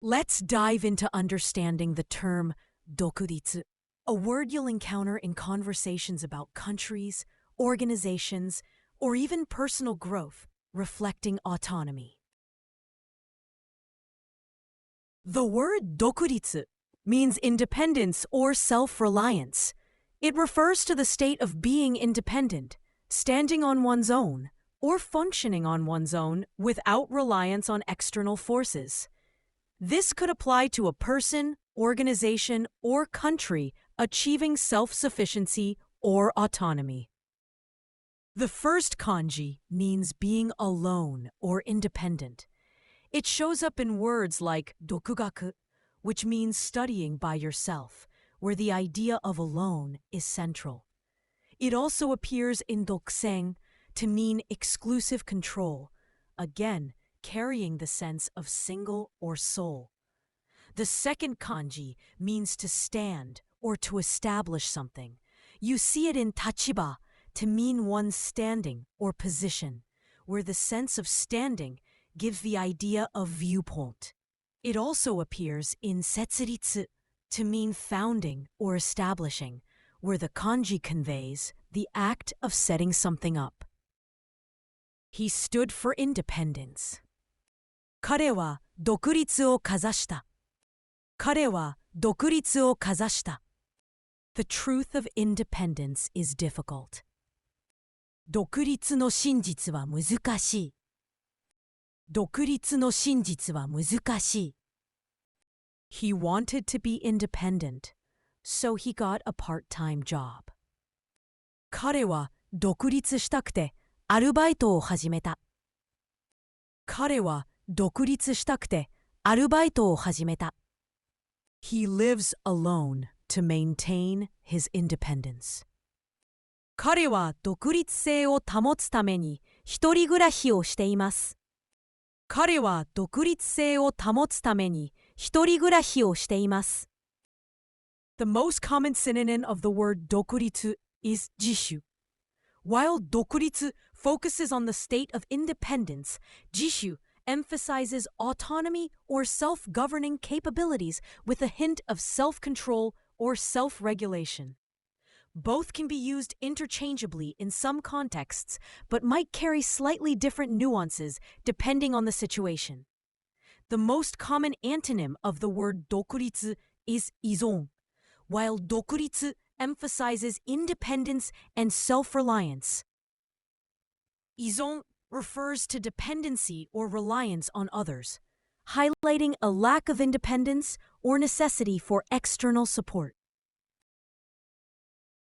Let's dive into understanding the term dokuritsu, a word you'll encounter in conversations about countries, organizations, or even personal growth, reflecting autonomy. The word dokuritsu means independence or self-reliance. It refers to the state of being independent, standing on one's own, or functioning on one's own without reliance on external forces. This could apply to a person, organization, or country achieving self-sufficiency or autonomy. The first kanji means being alone or independent. It shows up in words like dokugaku, which means studying by yourself, where the idea of alone is central. It also appears in dokusen to mean exclusive control, again, carrying the sense of single or sole. The second kanji means to stand or to establish something. You see it in tachiba to mean one's standing or position, where the sense of standing gives the idea of viewpoint. It also appears in setsuritsu to mean founding or establishing, where the kanji conveys the act of setting something up. He stood for independence. 彼は独立をかざした。彼は独立をかざした。The truth of independence is difficult. 独立の真実は難しい。独立の真実は難しい。He wanted to be independent, so he got a part-time job. 彼は独立したくてアルバイトを始めた。彼は独立したくてアルバイトを始めた。He lives alone to maintain his independence. 彼は独立性を保つために一人暮らしをしています。彼は独立性を保つために一人暮らしをしています。The most common synonym of the word 独立 is 自主。While 独立 focuses on the state of independence, 自主 emphasizes autonomy or self-governing capabilities with a hint of self-control or self-regulation. Both can be used interchangeably in some contexts, but might carry slightly different nuances depending on the situation. The most common antonym of the word 独立 is 依存, while 独立 emphasizes independence and self-reliance. 依存 refers to dependency or reliance on others, highlighting a lack of independence or necessity for external support.